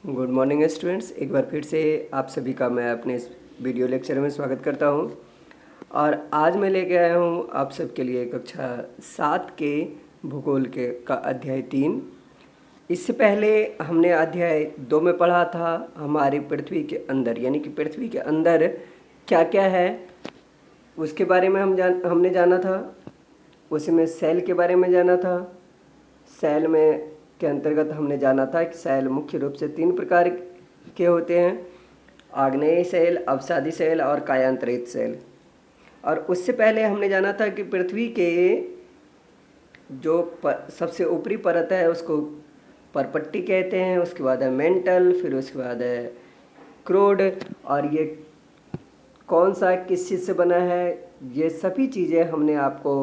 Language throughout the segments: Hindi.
गुड मॉर्निंग स्टूडेंट्स, एक बार फिर से आप सभी का मैं अपने इस वीडियो लेक्चर में स्वागत करता हूं। और आज मैं लेके आया हूं आप सबके लिए कक्षा 7 के भूगोल के का अध्याय 3। इससे पहले हमने अध्याय 2 में पढ़ा था हमारी पृथ्वी के अंदर, यानी कि पृथ्वी के अंदर क्या क्या है उसके बारे में हमने जाना था। उसमें सेल के बारे में जाना था। सेल में के अंतर्गत हमने जाना था कि सेल मुख्य रूप से 3 प्रकार के होते हैं: आग्नेय सेल, अवसादी सेल और कायांतरित सेल। और उससे पहले हमने जाना था कि पृथ्वी के जो सबसे ऊपरी परत है उसको परपट्टी कहते हैं, उसके बाद है मेंटल, फिर उसके बाद है क्रोड। और ये कौन सा किस चीज़ से बना है, ये सभी चीज़ें हमने आपको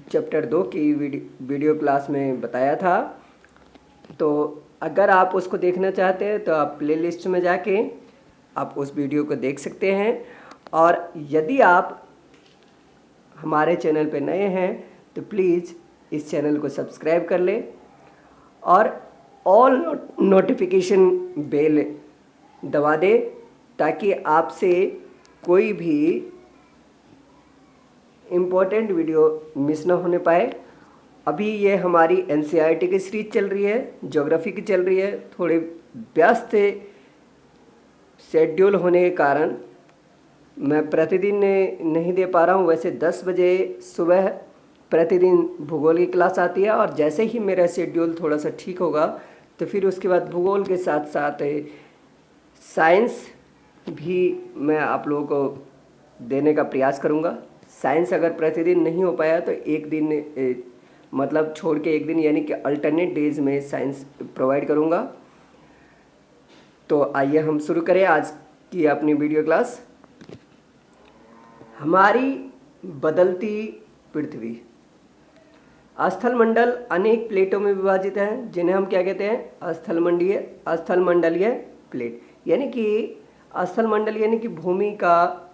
चैप्टर 2 की वीडियो क्लास में बताया था। तो अगर आप उसको देखना चाहते हैं तो आप प्लेलिस्ट में जाके आप उस वीडियो को देख सकते हैं। और यदि आप हमारे चैनल पर नए हैं तो प्लीज़ इस चैनल को सब्सक्राइब कर लें और ऑल नोटिफिकेशन बेल दबा दें ताकि आपसे कोई भी इम्पोर्टेंट वीडियो मिस ना होने पाए। अभी ये हमारी एनसीईआरटी की सीरीज चल रही है, ज्योग्राफी की चल रही है। थोड़े व्यस्त शेड्यूल होने के कारण मैं प्रतिदिन नहीं दे पा रहा हूँ। वैसे 10 बजे सुबह प्रतिदिन भूगोल की क्लास आती है और जैसे ही मेरा शेड्यूल थोड़ा सा ठीक होगा तो फिर उसके बाद भूगोल के साथ साथ साइंस भी मैं आप लोगों को देने का प्रयास करूँगा। साइंस अगर प्रतिदिन नहीं हो पाया तो एक दिन मतलब छोड़ के एक दिन, यानी कि अल्टरनेट डेज में साइंस प्रोवाइड करूँगा। तो आइए हम शुरू करें आज की अपनी वीडियो क्लास। हमारी बदलती पृथ्वी। स्थलमंडल अनेक प्लेटों में विभाजित है जिन्हें हम क्या कहते हैं, स्थलमंडलीय प्लेट। यानी कि स्थलमंडल यानी कि भूमि के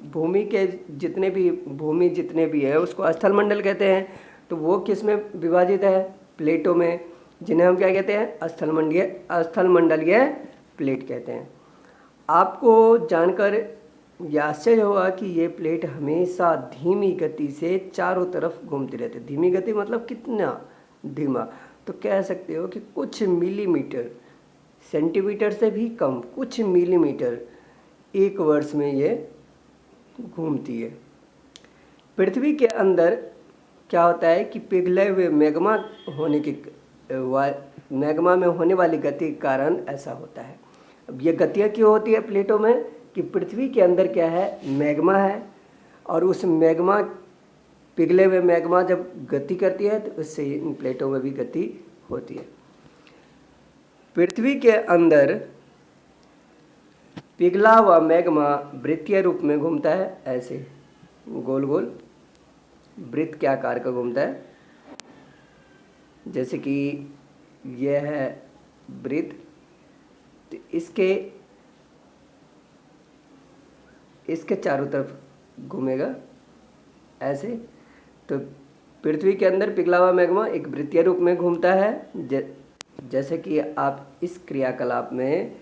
भूमि जितने भी है उसको स्थलमंडल कहते हैं। तो वो किस में विभाजित है, प्लेटों में, जिन्हें हम क्या कहते हैं, स्थलमंडलीय प्लेट कहते हैं। आपको जानकर यह आश्चर्य होगा कि ये प्लेट हमेशा धीमी गति से चारों तरफ घूमती रहती है। धीमी गति मतलब कितना धीमा, तो कह सकते हो कि कुछ मिलीमीटर, सेंटीमीटर से भी कम, कुछ मिलीमीटर एक वर्ष में ये घूमती है। पृथ्वी के अंदर क्या होता है कि पिघले हुए मैग्मा में होने वाली गति के कारण ऐसा होता है। अब ये गतियाँ क्यों होती है प्लेटों में, कि पृथ्वी के अंदर क्या है, मैग्मा है और उस मैग्मा, पिघले हुए मैग्मा जब गति करती है तो उससे इन प्लेटों में भी गति होती है। पृथ्वी के अंदर पिघला हुआ मैग्मा वृत्तीय रूप में घूमता है, ऐसे गोल गोल वृत्त के आकार का घूमता है। जैसे कि यह है वृत्त, तो इसके चारों तरफ घूमेगा ऐसे। तो पृथ्वी के अंदर पिघला हुआ मैग्मा एक वृत्तीय रूप में घूमता है, जैसे कि आप इस क्रियाकलाप में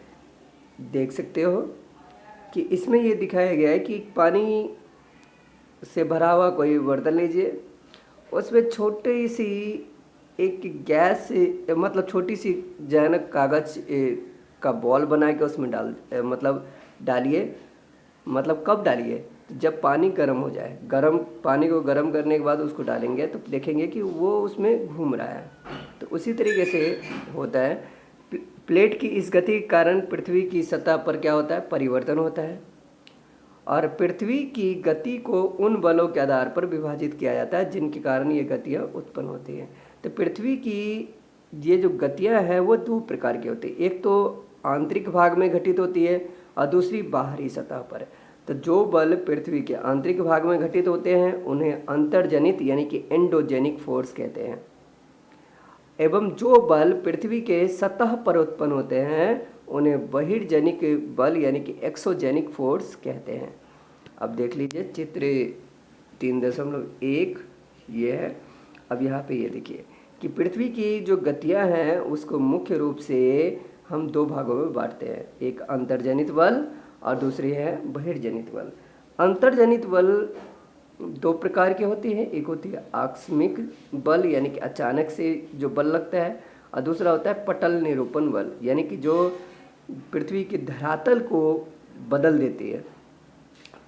देख सकते हो कि इसमें ये दिखाया गया है कि पानी से भरा हुआ कोई बर्तन लीजिए, उसमें छोटी सी एक गैस, मतलब छोटी सी जैनक कागज का बॉल बना के उसमें डालिए। मतलब कब डालिए, जब पानी गर्म हो जाए। पानी को गर्म करने के बाद उसको डालेंगे तो देखेंगे कि वो उसमें घूम रहा है। तो उसी तरीके से होता है, प्लेट की इस गति के कारण पृथ्वी की सतह पर क्या होता है, परिवर्तन होता है। और पृथ्वी की गति को उन बलों के आधार पर विभाजित किया जाता है जिनके कारण ये गतियाँ उत्पन्न होती हैं। तो पृथ्वी की ये जो गतियाँ हैं वो 2 प्रकार की होती है। एक तो आंतरिक भाग में घटित होती है और दूसरी बाहरी सतह पर। तो जो बल पृथ्वी के आंतरिक भाग में घटित होते हैं उन्हें अंतर्जनित यानी कि एंडोजेनिक फोर्स कहते हैं, एवं जो बल पृथ्वी के सतह पर उत्पन्न होते हैं उन्हें बहिर्जनिक बल यानी कि एक्सोजेनिक फोर्स कहते हैं। अब देख लीजिए चित्र 3.1 ये है। अब यहाँ पे ये देखिए कि पृथ्वी की जो गतियां हैं उसको मुख्य रूप से हम दो भागों में बांटते हैं, एक अंतर्जनित बल और दूसरी है बहिर्जनित बल। अंतर्जनित बल दो प्रकार की होती है, एक होती है आकस्मिक बल यानी कि अचानक से जो बल लगता है, और दूसरा होता है पटल निरूपण बल यानी कि जो पृथ्वी के धरातल को बदल देती है।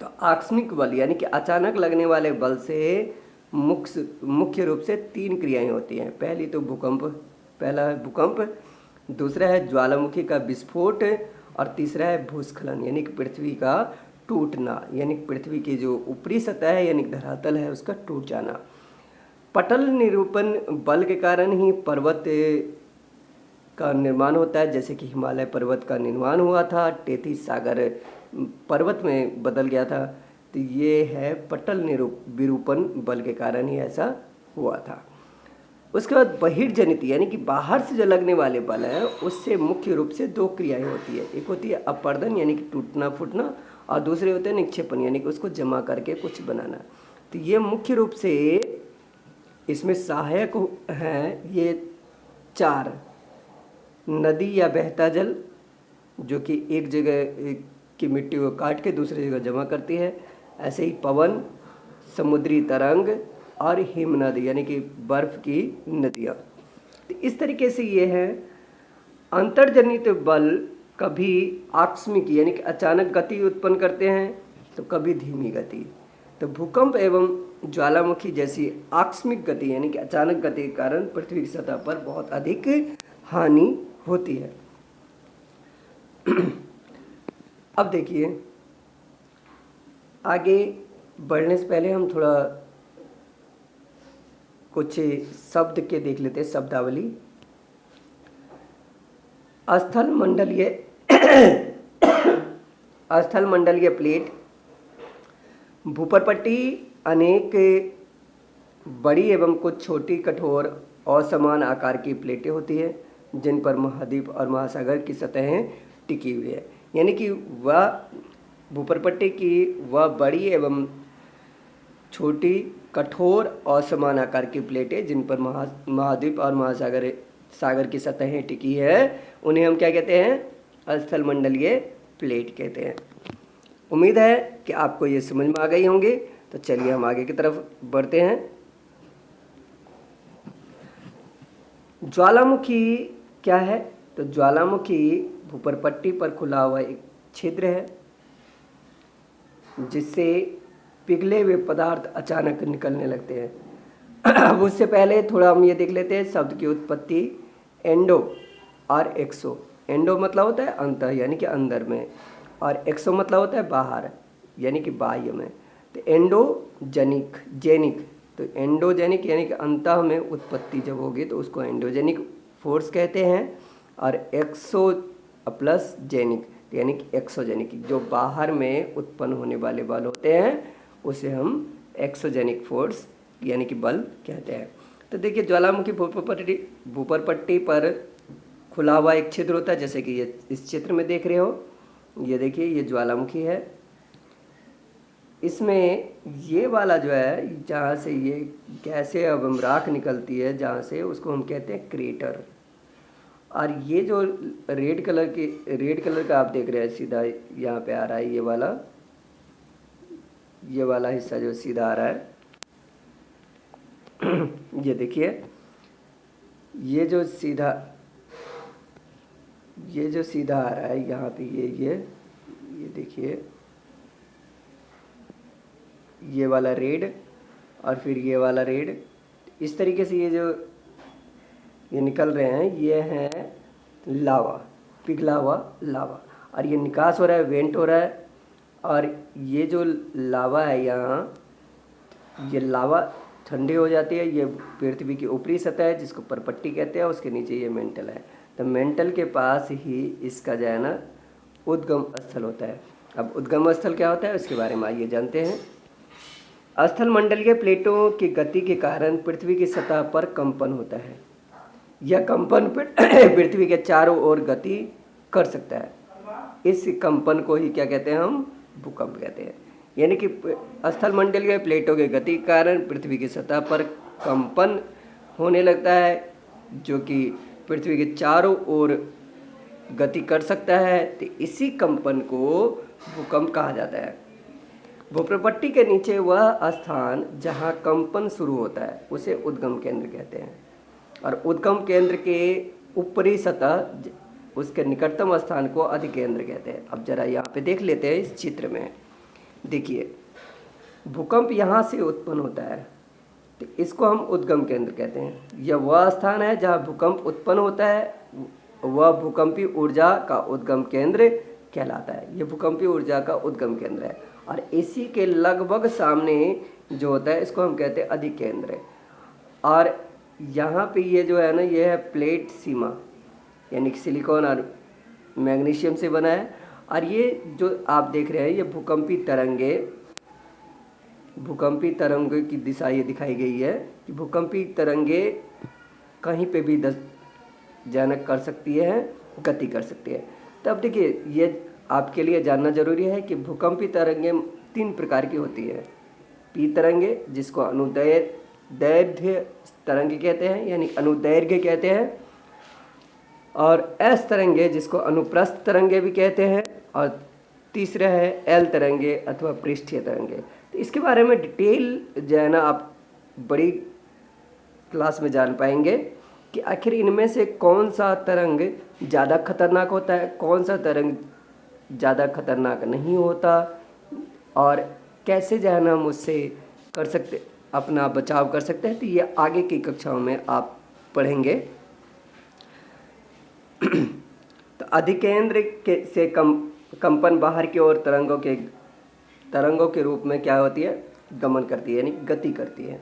तो आकस्मिक बल यानी कि अचानक लगने वाले बल से मुख्य रूप से तीन क्रियाएं होती हैं। पहला है भूकंप, दूसरा है ज्वालामुखी का विस्फोट और तीसरा है भूस्खलन यानी कि पृथ्वी का टूटना, यानी पृथ्वी की जो ऊपरी सतह है यानी धरातल है उसका टूट जाना। पटल निरूपण बल के कारण ही पर्वत का निर्माण होता है, जैसे कि हिमालय पर्वत का निर्माण हुआ था, टेथिस सागर पर्वत में बदल गया था। तो ये है पटल विरूपण बल के कारण ही ऐसा हुआ था। उसके बाद बहिर्जनित यानी कि बाहर से जो लगने वाले बल हैं उससे मुख्य रूप से दो क्रियाएं होती है, एक होती है अपर्दन यानी कि टूटना फूटना और दूसरे होते हैं निक्षेपण यानी कि उसको जमा करके कुछ बनाना। तो ये मुख्य रूप से इसमें सहायक हैं ये चार, नदी या बहता जल जो कि एक जगह की मिट्टी को काट के दूसरी जगह जमा करती है, ऐसे ही पवन, समुद्री तरंग और हिमनद यानी कि बर्फ की नदियाँ। तो इस तरीके से ये है अंतर्जनित बल कभी आकस्मिक यानी कि अचानक गति उत्पन्न करते हैं तो कभी धीमी गति। तो भूकंप एवं ज्वालामुखी जैसी आकस्मिक गति यानी कि अचानक गति के कारण पृथ्वी की सतह पर बहुत अधिक हानि होती है। अब देखिए आगे बढ़ने से पहले हम थोड़ा कुछ शब्द के देख लेते हैं, शब्दावली। स्थल मंडलीय प्लेट, भूपरपट्टी अनेक बड़ी एवं कुछ छोटी कठोर असमान आकार की प्लेटें होती हैं जिन पर महाद्वीप और महासागर की सतहें टिकी हुई है। यानी कि वह भूपरपट्टी की वह बड़ी एवं छोटी कठोर असमान आकार की प्लेटें जिन पर महाद्वीप और सागर की सतहें टिकी है उन्हें हम क्या कहते हैं? स्थल मंडलीय प्लेट कहते हैं। उम्मीद है कि आपको ये समझ में आ गई होंगी। तो चलिए हम आगे की तरफ बढ़ते हैं। ज्वालामुखी क्या है? तो ज्वालामुखी भूपरपट्टी पर खुला हुआ एक छिद्र है जिससे पिघले हुए पदार्थ अचानक निकलने लगते हैं। अब उससे पहले थोड़ा हम ये देख लेते हैं शब्द की उत्पत्ति। एंडो और एक्सो, एंडो मतलब होता है अंतः यानी कि अंदर में, और एक्सो मतलब होता है बाहर यानी कि बाह्य में। तो एंडोजेनिक जेनिक, तो एंडोजेनिक यानी कि अंतः में उत्पत्ति जब होगी तो उसको एंडोजेनिक फोर्स कहते हैं, और एक्सो प्लस जेनिक यानी कि एक्सोजेनिक, जो बाहर में उत्पन्न होने वाले बल होते हैं उसे हम एक्सोजेनिक फोर्स यानी कि बल कहते हैं। तो देखिए ज्वालामुखी भूपरपट्टी पर खुला हुआ एक छिद्र होता है, जैसे कि ये इस चित्र में देख रहे हो। ये देखिए ये ज्वालामुखी है। इसमें ये वाला जो है जहाँ से ये गैसें एवं राख निकलती है जहाँ से, उसको हम कहते हैं क्रेटर। और ये जो रेड कलर का आप देख रहे हैं सीधा यहाँ पे आ रहा है, ये वाला हिस्सा जो सीधा आ रहा है ये देखिए ये जो सीधा आ रहा है यहाँ पे ये देखिए ये वाला रेड और फिर ये वाला रेड, इस तरीके से ये निकल रहे हैं। ये है लावा, पिघला हुआ लावा, और ये निकास हो रहा है, वेंट हो रहा है। और ये जो लावा है यहाँ, ये लावा ठंडी हो जाती है। ये पृथ्वी की ऊपरी सतह है जिसको परपट्टी कहते हैं, उसके नीचे ये मेंटल है। तो मेंटल के पास ही इसका जो है ना उद्गम स्थल होता है। अब उद्गम स्थल क्या होता है उसके बारे में आइए जानते हैं। स्थल मंडलीय प्लेटों की गति के कारण पृथ्वी की सतह पर कंपन होता है। यह कंपन पृथ्वी के चारों ओर गति कर सकता है। इस कंपन को ही क्या कहते हैं? हम भूकंप कहते हैं। यानी कि स्थल मंडलीय प्लेटों के गति के कारण पृथ्वी की सतह पर कंपन होने लगता है, जो कि पृथ्वी के चारों ओर गति कर सकता है, तो इसी कंपन को भूकंप कहा जाता है। भूप्रपट्टी के नीचे वह स्थान जहाँ कंपन शुरू होता है उसे उद्गम केंद्र कहते हैं, और उद्गम केंद्र के ऊपरी सतह उसके निकटतम स्थान को अधिकेंद्र कहते हैं। अब जरा यहाँ पे देख लेते हैं इस चित्र में। देखिए, भूकंप यहाँ से उत्पन्न होता है, तो इसको हम उद्गम केंद्र कहते हैं। यह वह स्थान है जहाँ भूकंप उत्पन्न होता है, वह भूकंपी ऊर्जा का उद्गम केंद्र कहलाता है। यह भूकंपी ऊर्जा का उद्गम केंद्र है, और इसी के लगभग सामने जो होता है इसको हम कहते हैं अधिकेंद्र। और यहाँ पे ये जो है ना, ये है प्लेट सीमा, यानी कि सिलिकॉन और मैग्नीशियम से बना है। और ये जो आप देख रहे हैं ये भूकंपी तरंगे की दिशा ये दिखाई गई है कि भूकंपी तरंगे कहीं पे भी जनक कर सकती है, गति कर सकती है। तब देखिए, ये आपके लिए जानना जरूरी है कि भूकंपी तरंगे 3 प्रकार की होती है। पी तरंगे, जिसको अनुदैर्घ्य तरंगे कहते हैं, यानी अनुदैर्घ्य कहते हैं, और एस तरंगे जिसको अनुप्रस्थ तरंगे भी कहते हैं, और तीसरा है एल तरंगे अथवा पृष्ठीय तरंगे। तो इसके बारे में डिटेल जो है ना आप बड़ी क्लास में जान पाएंगे कि आखिर इनमें से कौन सा तरंग ज़्यादा खतरनाक होता है, कौन सा तरंग ज़्यादा खतरनाक नहीं होता, और कैसे जो है ना हम उससे कर सकते, अपना बचाव कर सकते हैं। तो ये आगे की कक्षाओं में आप पढ़ेंगे। तो अधिकेंद्र के से कंपन बाहर की ओर तरंगों के रूप में क्या होती है, गमन करती है, यानी गति करती है।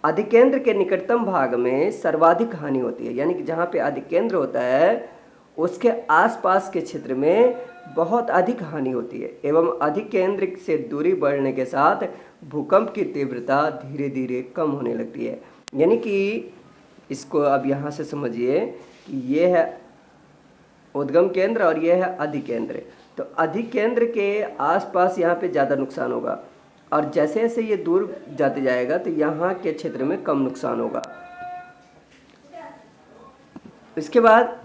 अधिकेंद्र के निकटतम भाग में सर्वाधिक हानि होती है, यानी कि जहाँ पे अधिकेंद्र होता है उसके आसपास के क्षेत्र में बहुत अधिक हानि होती है, एवं अधिकेंद्र से दूरी बढ़ने के साथ भूकंप की तीव्रता धीरे धीरे कम होने लगती है। यानी कि इसको अब यहाँ से समझिए कि ये है उद्गम केंद्र और ये है अधिकेंद्र। तो अधिकेंद्र के आसपास यहाँ पे ज़्यादा नुकसान होगा, और जैसे जैसे ये दूर जाते जाएगा तो यहाँ के क्षेत्र में कम नुकसान होगा। इसके बाद,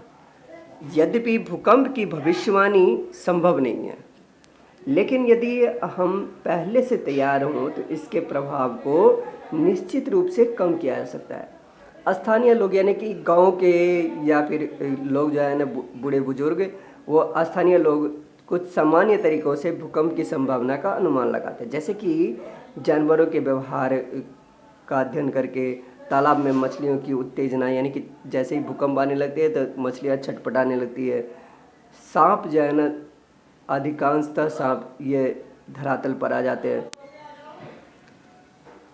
यद्यपि भूकंप की भविष्यवाणी संभव नहीं है, लेकिन यदि हम पहले से तैयार हों तो इसके प्रभाव को निश्चित रूप से कम किया जा सकता है। स्थानीय लोग, यानी कि गांव के या फिर लोग जो है ना बूढ़े बुजुर्ग, वो स्थानीय लोग कुछ सामान्य तरीकों से भूकंप की संभावना का अनुमान लगाते हैं, जैसे कि जानवरों के व्यवहार का अध्ययन करके, तालाब में मछलियों की उत्तेजना, यानी कि जैसे ही भूकंप आने लगते हैं तो मछलियाँ छटपटाने लगती है। सांप जो है ना, अधिकांशतः सांप ये धरातल पर आ जाते हैं।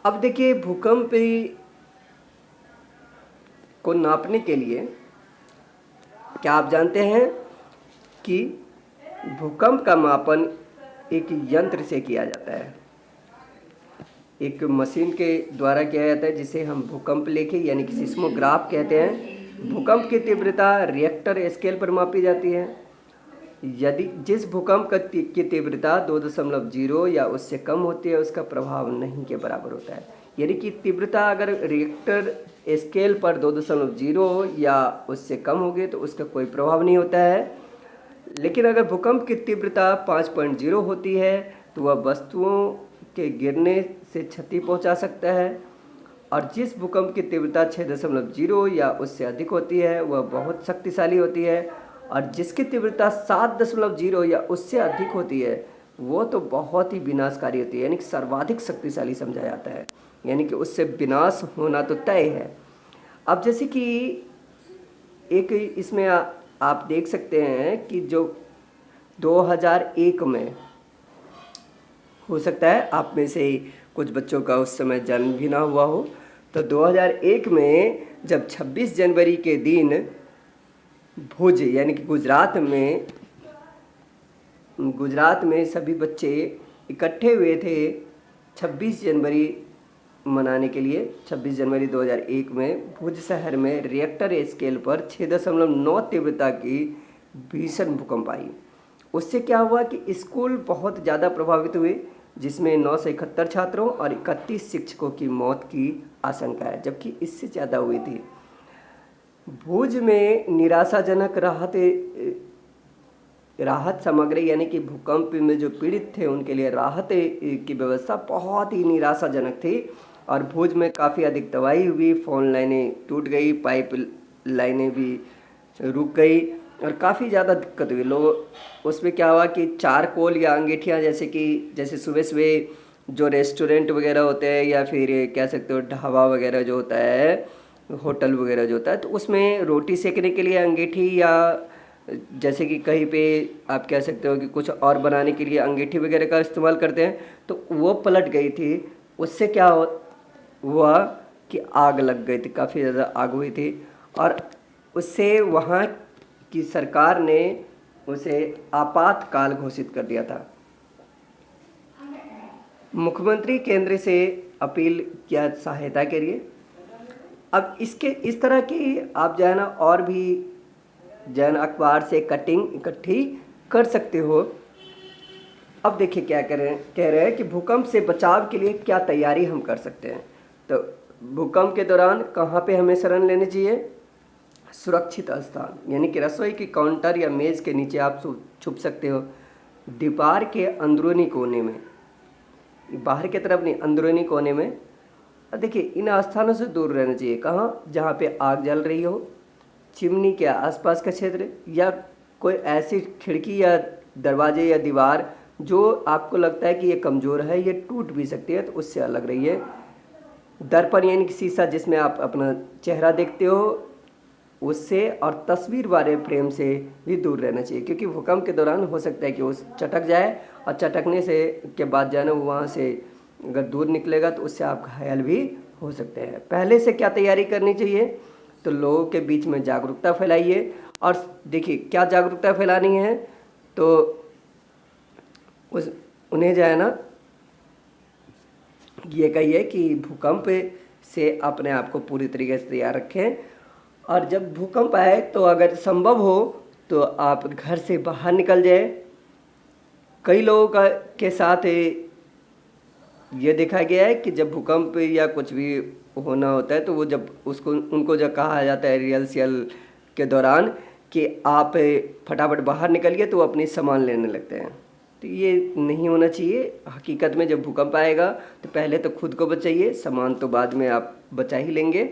अब देखिए, भूकंप को नापने के लिए क्या आप जानते हैं कि भूकंप का मापन एक यंत्र से किया जाता है, एक मशीन के द्वारा किया जाता है, जिसे हम भूकंप लेखे यानी कि सिस्मोग्राफ कहते हैं। भूकंप की तीव्रता रिएक्टर स्केल पर मापी जाती है। यदि जिस भूकंप की तीव्रता 2.0 या उससे कम होती है, उसका प्रभाव नहीं के बराबर होता है। यानी कि तीव्रता अगर रिएक्टर स्केल पर 2.0 या उससे कम होगी तो उसका कोई प्रभाव नहीं होता है। लेकिन अगर भूकंप की तीव्रता 5.0 होती है तो वह वस्तुओं के गिरने से क्षति पहुंचा सकता है, और जिस भूकंप की तीव्रता 6.0 या उससे अधिक होती है वह बहुत शक्तिशाली होती है, और जिसकी तीव्रता 7.0 या उससे अधिक होती है वो तो बहुत ही विनाशकारी होती है, यानी कि सर्वाधिक शक्तिशाली समझा जाता है, यानी कि उससे विनाश होना तो तय है। अब जैसे कि एक इसमें आप देख सकते हैं कि जो 2001 में, हो सकता है आप में से कुछ बच्चों का उस समय जन्म भी ना हुआ हो, तो 2001 में जब 26 जनवरी के दिन भुज यानी कि गुजरात में सभी बच्चे इकट्ठे हुए थे 26 जनवरी मनाने के लिए। 26 जनवरी 2001 में भुज शहर में रिएक्टर स्केल पर 6.9 तीव्रता की भीषण भूकंप आई। उससे क्या हुआ कि स्कूल बहुत ज़्यादा प्रभावित हुए, जिसमें 971 छात्रों और 31 शिक्षकों की मौत की आशंका है, जबकि इससे ज़्यादा हुई थी। भुज में निराशाजनक राहत सामग्री यानी कि भूकंप में जो पीड़ित थे उनके लिए राहत की व्यवस्था बहुत ही निराशाजनक थी और भुज में काफ़ी अधिक तबाही हुई। फ़ोन लाइनें टूट गई, पाइप लाइनें भी रुक गई और काफ़ी ज़्यादा दिक्कत हुई। लोग उसमें क्या हुआ कि चारकोल या अंगीठियाँ जैसे सुबह सुबह जो रेस्टोरेंट वगैरह होते हैं या फिर कह सकते हो ढाबा वगैरह जो होता है, होटल वगैरह जो होता है, तो उसमें रोटी सेकने के लिए अंगीठी या जैसे कि कहीं पे आप कह सकते हो कि कुछ और बनाने के लिए अंगीठी वगैरह का इस्तेमाल करते हैं, तो वो पलट गई थी। उससे क्या हुआ कि आग लग गई थी, काफ़ी ज़्यादा आग हुई थी और उससे वहाँ की सरकार ने उसे आपातकाल घोषित कर दिया था। मुख्यमंत्री केंद्र से अपील किया सहायता के लिए। अब इसके इस तरह की आप जो है ना और भी जन अखबार से कटिंग इकट्ठी कर सकते हो। अब देखिए क्या कह रहे हैं कि भूकंप से बचाव के लिए क्या तैयारी हम कर सकते हैं। तो भूकंप के दौरान कहाँ पे हमें शरण लेनी चाहिए? सुरक्षित स्थान यानी कि रसोई की काउंटर या मेज़ के नीचे आप छुप सकते हो। दीवार के अंदरूनी कोने में, बाहर की तरफ नहीं, अंदरूनी कोने में। देखिए इन स्थानों से दूर रहना चाहिए। कहाँ? जहाँ पे आग जल रही हो, चिमनी के आसपास का क्षेत्र या कोई ऐसी खिड़की या दरवाजे या दीवार जो आपको लगता है कि ये कमज़ोर है, ये टूट भी सकती है, तो उससे अलग रहिए। दर्पण यानी कि शीशा जिसमें आप अपना चेहरा देखते हो, उससे और तस्वीर वाले फ्रेम से भी दूर रहना चाहिए, क्योंकि भूकंप के दौरान हो सकता है कि वो चटक जाए और चटकने से के बाद जो है ना वहाँ से अगर दूर निकलेगा तो उससे आप घायल भी हो सकते हैं। पहले से क्या तैयारी करनी चाहिए? तो लोगों के बीच में जागरूकता फैलाइए। और देखिए क्या जागरूकता फैलानी है, तो उन्हें जो है ना ये कहिए कि भूकंप से अपने आप को पूरी तरीके से तैयार रखें और जब भूकंप आए तो अगर संभव हो तो आप घर से बाहर निकल जाए। कई लोगों के साथ ये देखा गया है कि जब भूकंप या कुछ भी होना होता है तो वो जब उनको जब कहा जाता है रिहर्सल के दौरान कि आप फटाफट बाहर निकलिए, तो वो अपनी सामान लेने लगते हैं। तो ये नहीं होना चाहिए। हकीकत में जब भूकंप आएगा तो पहले तो खुद को बचाइए, सामान तो बाद में आप बचा ही लेंगे।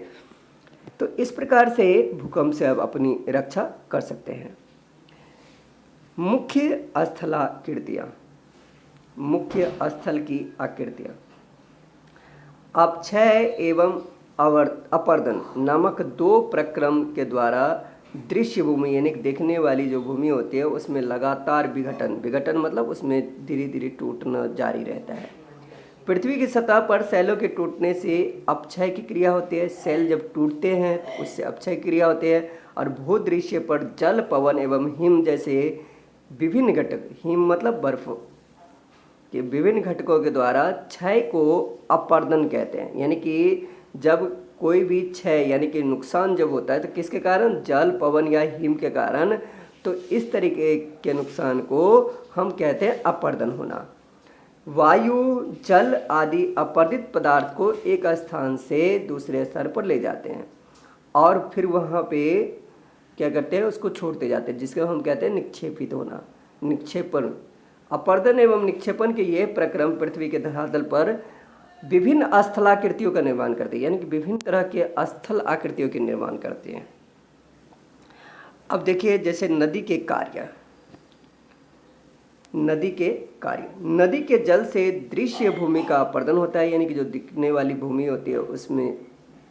तो इस प्रकार से भूकंप से आप अपनी रक्षा कर सकते हैं। मुख्य स्थलाकृतियाँ, मुख्य स्थल की आकृतियाँ। आप क्षय एवं अपर्दन नामक 2 प्रक्रम के द्वारा दृश्य भूमि यानी देखने वाली जो भूमि होती है उसमें लगातार विघटन मतलब उसमें धीरे धीरे टूटना जारी रहता है। पृथ्वी की सतह पर सेलों के टूटने से अपक्षय की क्रिया होती है। सेल जब टूटते हैं तो उससे अपक्षय क्रिया होती है और भूदृश्य पर जल, पवन एवं हिम जैसे विभिन्न घटक, हिम मतलब बर्फ के विभिन्न घटकों के द्वारा क्षय को अपर्दन कहते हैं। यानी कि जब कोई भी क्षय यानी कि नुकसान जब होता है तो किसके कारण? जल, पवन या हिम के कारण। तो इस तरीके के नुकसान को हम कहते हैं अपर्दन होना। वायु, जल आदि अपर्दित पदार्थ को एक स्थान से दूसरे स्थान पर ले जाते हैं और फिर वहाँ पे क्या करते हैं? उसको छोड़ते जाते हैं, जिसको हम कहते हैं निक्षेपित होना, निक्षेपण। अपर्दन एवं निक्षेपण के ये प्रक्रम पृथ्वी के धरातल पर विभिन्न स्थलाकृतियों का निर्माण करते हैं, यानी कि विभिन्न तरह के स्थल आकृतियों के निर्माण करते हैं। अब देखिए जैसे नदी के कार्य, नदी के जल से दृश्य भूमि का अपर्दन होता है, यानी कि जो दिखने वाली भूमि होती है उसमें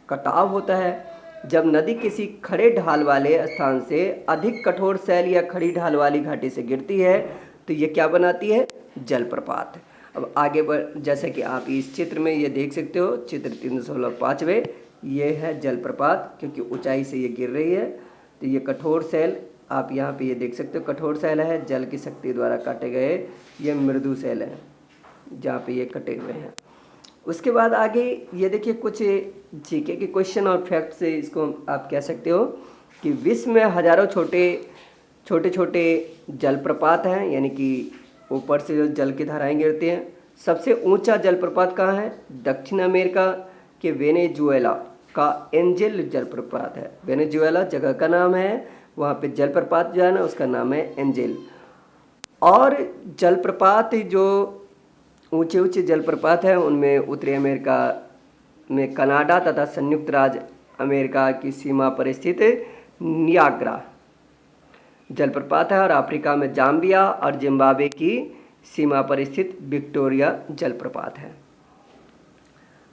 कटाव होता है। जब नदी किसी खड़े ढाल वाले स्थान से अधिक कठोर शैल या खड़ी ढाल वाली घाटी से गिरती है तो ये क्या बनाती है? जलप्रपात। अब आगे बढ़, जैसे कि आप इस चित्र में ये देख सकते हो, चित्र 3.5वें, ये है जलप्रपात, क्योंकि ऊंचाई से ये गिर रही है। तो ये कठोर शैल आप यहाँ पे ये देख सकते हो, कठोर शैल है, जल की शक्ति द्वारा काटे गए। ये मृदु शैल है जहाँ पे ये कटे हुए हैं। उसके बाद आगे ये देखिए कुछ जीके के क्वेश्चन और फैक्ट से इसको आप कह सकते हो कि विश्व में हजारों छोटे छोटे जलप्रपात हैं, यानी कि ऊपर से जो जल की धाराएं गिरती हैं। सबसे ऊंचा जलप्रपात कहाँ है? दक्षिण अमेरिका के वेनेजुएला का एंजेल जलप्रपात है। वेनेजुएला जगह का नाम है, वहाँ पे जलप्रपात जो है ना उसका नाम है एंजेल। और जलप्रपात जो ऊंचे ऊंचे जलप्रपात हैं उनमें उत्तरी अमेरिका में कनाडा तथा संयुक्त राज्य अमेरिका की सीमा पर स्थित नियाग्रा जलप्रपात है, और अफ्रीका में जाम्बिया और जिम्बाब्वे की सीमा पर स्थित विक्टोरिया जलप्रपात है।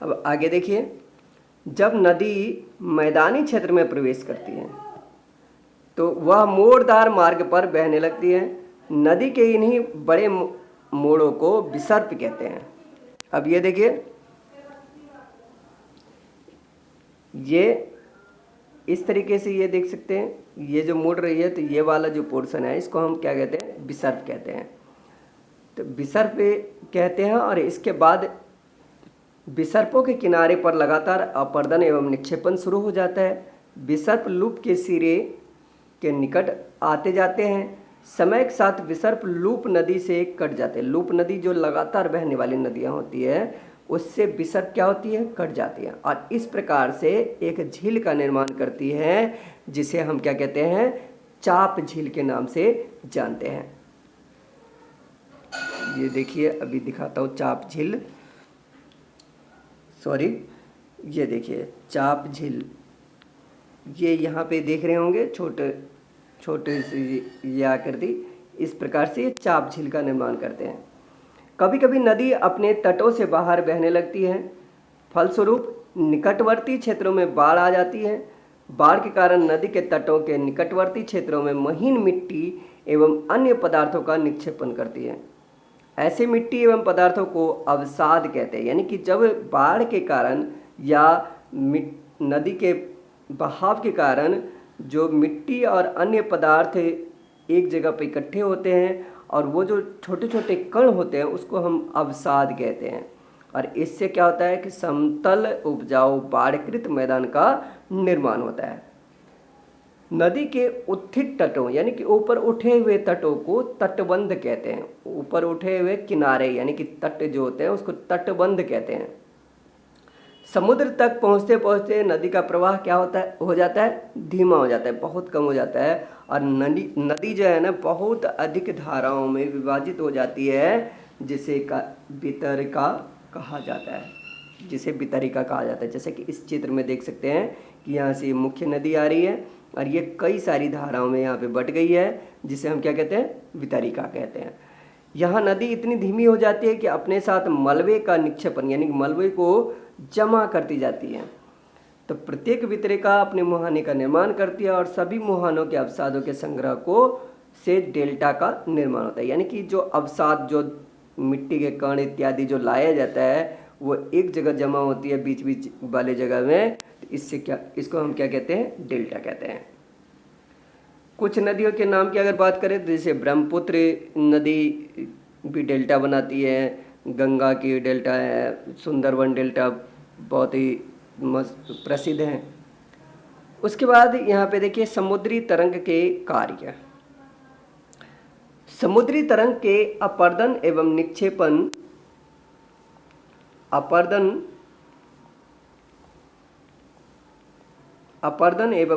अब आगे देखिए, जब नदी मैदानी क्षेत्र में प्रवेश करती है तो वह मोड़दार मार्ग पर बहने लगती है। नदी के इन्हीं बड़े मोड़ों को विसर्प कहते हैं। अब ये देखिए, ये इस तरीके से ये देख सकते हैं, ये जो मुड़ रही है तो ये वाला जो पोर्शन है इसको हम क्या कहते हैं? विसर्प कहते हैं। तो विसर्प कहते हैं। और इसके बाद विसर्पों के किनारे पर लगातार अपर्दन एवं निक्षेपण शुरू हो जाता है। विसर्प लूप के सिरे के निकट आते जाते हैं। समय के साथ विसर्प लूप नदी से कट जाते हैं। लूप नदी जो लगातार बहने वाली नदियाँ होती है उससे विसर्प क्या होती है? कट जाती है, और इस प्रकार से एक झील का निर्माण करती है जिसे हम क्या कहते हैं? चाप झील के नाम से जानते हैं। ये देखिए, अभी दिखाता हूँ चाप झील, सॉरी, ये देखिए चाप झील, ये यहाँ पे देख रहे होंगे छोटे छोटे सी ये आकृति, इस प्रकार से ये चाप झील का निर्माण करते हैं। कभी कभी नदी अपने तटों से बाहर बहने लगती है, फलस्वरूप निकटवर्ती क्षेत्रों में बाढ़ आ जाती है। बाढ़ के कारण नदी के तटों के निकटवर्ती क्षेत्रों में महीन मिट्टी एवं अन्य पदार्थों का निक्षेपण करती है। ऐसे मिट्टी एवं पदार्थों को अवसाद कहते हैं, यानी कि जब बाढ़ के कारण या नदी के बहाव के कारण जो मिट्टी और अन्य पदार्थ एक जगह पर इकट्ठे होते हैं और वो जो छोटे छोटे कण होते हैं उसको हम अवसाद कहते हैं। और इससे क्या होता है कि समतल उपजाऊ बाढ़कृत मैदान का निर्माण होता है। नदी के उत्थित तटों यानी कि ऊपर उठे हुए तटों को तटबंध कहते हैं। ऊपर उठे हुए किनारे यानी कि तट जो होते हैं उसको तटबंध कहते हैं। समुद्र तक पहुँचते पहुँचते नदी का प्रवाह क्या होता है? हो जाता है धीमा हो जाता है, बहुत कम हो जाता है, और नदी जो है ना बहुत अधिक धाराओं में विभाजित हो जाती है, जिसे वितरिका कहा जाता है, जिसे वितरिका कहा जाता है। जैसे कि इस चित्र में देख सकते हैं कि यहाँ से मुख्य नदी आ रही है और ये कई सारी धाराओं में यहाँ पे बट गई है, जिसे हम क्या कहते हैं? वितरिका कहते हैं। यहाँ नदी इतनी धीमी हो जाती है कि अपने साथ मलबे का निक्षेपण यानी मलबे को जमा करती जाती है। तो प्रत्येक वितरिका अपने मुहाने का निर्माण करती है और सभी मुहानों के अवसादों के संग्रह को से डेल्टा का निर्माण होता है। यानी कि जो अवसाद, जो मिट्टी के कण इत्यादि जो लाया जाता है वो एक जगह जमा होती है बीच बीच वाले जगह में, तो इससे क्या, इसको हम क्या कहते हैं? डेल्टा कहते हैं। कुछ नदियों के नाम की अगर बात करें तो जैसे ब्रह्मपुत्र नदी भी डेल्टा बनाती है, गंगा की डेल्टा है, सुंदरवन डेल्टा बहुत ही प्रसिद्ध हैं। उसके बाद यहाँ पे देखिए समुद्री तरंग के कार्य। समुद्री तरंग के अपर्दन एवं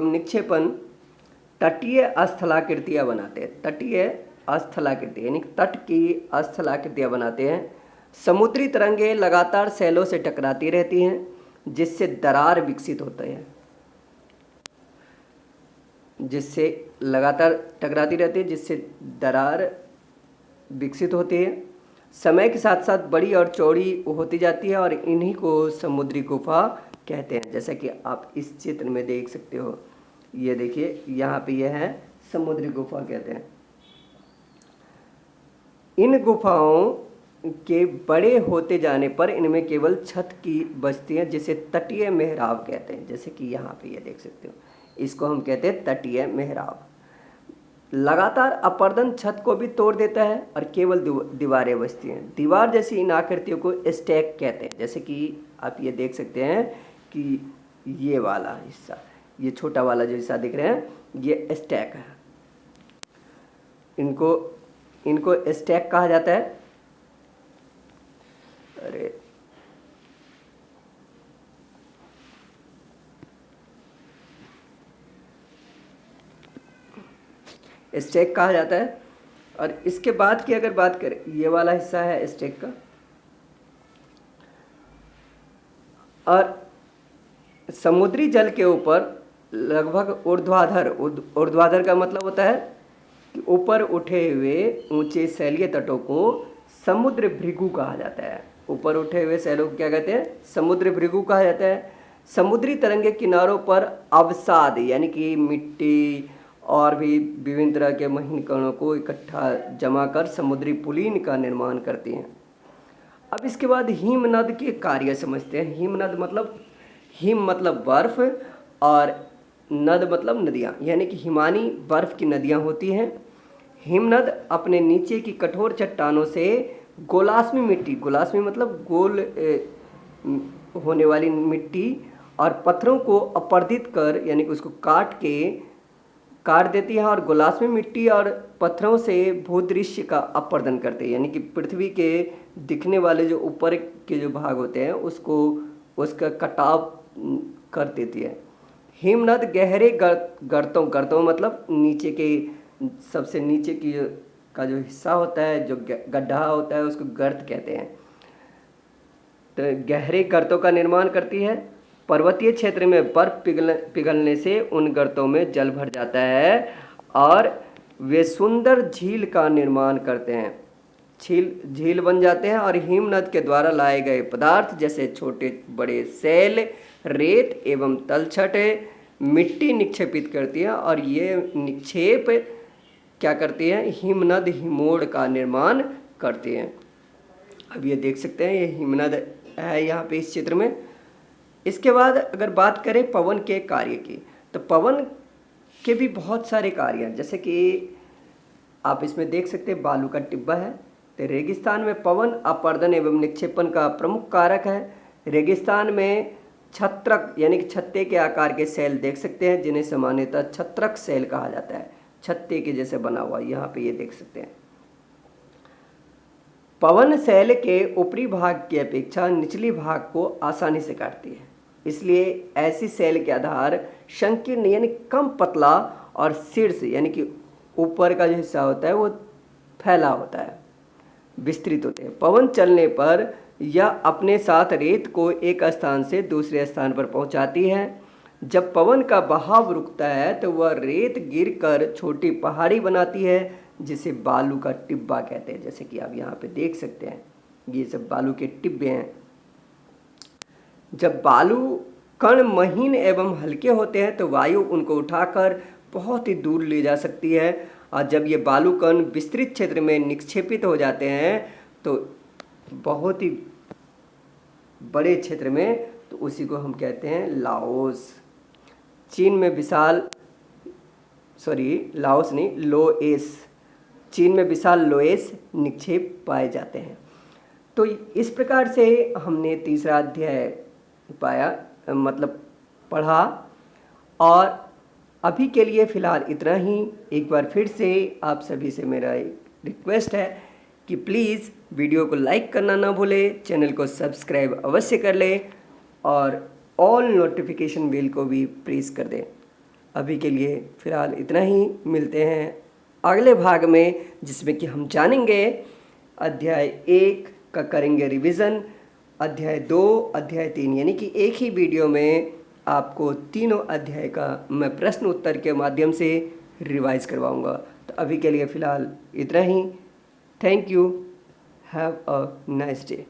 निक्षेपण तटीय स्थलाकृतियाँ बनाते हैं। तटीय स्थलाकृति यानी तट की स्थलाकृतियाँ बनाते हैं। समुद्री तरंगें लगातार सैलों से टकराती रहती हैं जिससे दरार विकसित होते हैं। जिससे लगातार टकराती रहती है जिससे दरार विकसित होती है। समय के साथ साथ बड़ी और चौड़ी होती जाती है और इन्हीं को समुद्री गुफा कहते हैं। जैसा कि आप इस चित्र में देख सकते हो, ये देखिए यहाँ पे यह है समुद्री गुफा कहते हैं। इन गुफाओं के बड़े होते जाने पर इनमें केवल छत की बचती है जिसे तटीय मेहराब कहते हैं। जैसे कि यहाँ पे ये देख सकते हो, इसको हम कहते हैं तटीय मेहराब। लगातार अपर्दन छत को भी तोड़ देता है और केवल दीवारें बचती हैं। दीवार जैसी इन आकृतियों को स्टैक कहते हैं। जैसे कि आप ये देख सकते हैं कि ये वाला हिस्सा, ये छोटा वाला जो हिस्सा दिख रहे हैं, ये स्टैक है। इनको स्टैक कहा जाता है। अरे स्टैक कहा जाता है। और इसके बाद की अगर बात करें, ये वाला हिस्सा है स्टैक का। और समुद्री जल के ऊपर लगभग ऊर्ध्वाधर, ऊर्ध्वाधर का मतलब होता है कि ऊपर उठे हुए ऊंचे शैलीय तटों को समुद्र भृगु कहा जाता है। ऊपर उठे हुए शैलों को क्या कहते हैं? समुद्र भृगु कहा जाता है। समुद्री तरंग के किनारों पर अवसाद यानी कि मिट्टी और भी विभिन्न तरह के महीन कणों को इकट्ठा जमा कर समुद्री पुलीन का निर्माण करती हैं। अब इसके बाद हिमनद के कार्य समझते हैं। हिमनद मतलब, हिम मतलब बर्फ और नद मतलब नदियाँ, यानी कि हिमानी बर्फ की नदियाँ होती हैं। हिमनद अपने नीचे की कठोर चट्टानों से गोलास्मी मिट्टी, गोलास्मी मतलब गोल होने वाली मिट्टी और पत्थरों को अपर्दित कर यानी कि उसको काट देती है, और गोलास्मी मिट्टी और पत्थरों से भूदृश्य का अपर्दन करते हैं, यानी कि पृथ्वी के दिखने वाले जो ऊपर के जो भाग होते हैं उसका कटाव कर देती है। हिमनद गहरे गर्तों मतलब नीचे के, सबसे नीचे की का जो हिस्सा होता है, जो गड्ढा होता है, उसको गर्त कहते हैं। तो गहरे गर्तों का निर्माण करती है। पर्वतीय क्षेत्र में बर्फ पिघलने से उन गर्तों में जल भर जाता है और वे सुंदर झील का निर्माण करते हैं, झील बन जाते हैं। और हिमनद के द्वारा लाए गए पदार्थ जैसे छोटे बड़े सेल, रेत एवं तलछट मिट्टी निक्षेपित करती है, और ये निक्षेप क्या करती है? हिमनद हिमोड़ का निर्माण करती हैं। अब ये देख सकते हैं, ये हिमनद है यहाँ पे इस चित्र में। इसके बाद अगर बात करें पवन के कार्य की, तो पवन के भी बहुत सारे कार्य हैं। जैसे कि आप इसमें देख सकते हैं बालू का टिब्बा है। तो रेगिस्तान में पवन अपर्दन एवं निक्षेपण का प्रमुख कारक है। रेगिस्तान में छत्रक यानी कि छत्ते के आकार के सेल देख सकते हैं, जिन्हें सामान्यतः छत्रक सेल कहा जाता है। छत्ते के जैसे बना हुआ, यहाँ पे ये देख सकते हैं। पवन सेल के ऊपरी भाग की अपेक्षा निचली भाग को आसानी से काटती है, इसलिए ऐसी सेल के आधार संकीर्ण यानी कम पतला और शीर्ष यानी कि ऊपर का जो हिस्सा होता है वो फैला होता है, विस्तृत होते हैं। पवन चलने पर यह अपने साथ रेत को एक स्थान से दूसरे स्थान पर पहुंचाती है। जब पवन का बहाव रुकता है तो वह रेत गिरकर छोटी पहाड़ी बनाती है, जिसे बालू का टिब्बा कहते हैं। जैसे कि आप यहाँ पे देख सकते हैं, ये सब बालू के टिब्बे हैं। जब बालू कण महीन एवं हल्के होते हैं तो वायु उनको उठाकर बहुत ही दूर ले जा सकती है, और जब ये बालू कण विस्तृत क्षेत्र में निक्षेपित हो जाते हैं तो बहुत ही बड़े क्षेत्र में, तो उसी को हम कहते हैं लाओस। चीन में विशाल, लाओस नहीं, लोएस, चीन में विशाल लोएस निक्षेप पाए जाते हैं। तो इस प्रकार से हमने तीसरा अध्याय पढ़ा, और अभी के लिए फ़िलहाल इतना ही। एक बार फिर से आप सभी से मेरा एक रिक्वेस्ट है कि प्लीज़ वीडियो को लाइक करना ना भूलें, चैनल को सब्सक्राइब अवश्य कर लें, और ऑल नोटिफिकेशन बेल को भी प्रेस कर दें। अभी के लिए फ़िलहाल इतना ही, मिलते हैं अगले भाग में, जिसमें कि हम जानेंगे अध्याय 1 का करेंगे रिवीजन, अध्याय 2, अध्याय 3, यानी कि एक ही वीडियो में आपको तीनों अध्याय का मैं प्रश्न उत्तर के माध्यम से रिवाइज करवाऊंगा। तो अभी के लिए फ़िलहाल इतना ही। Thank you, have a nice day.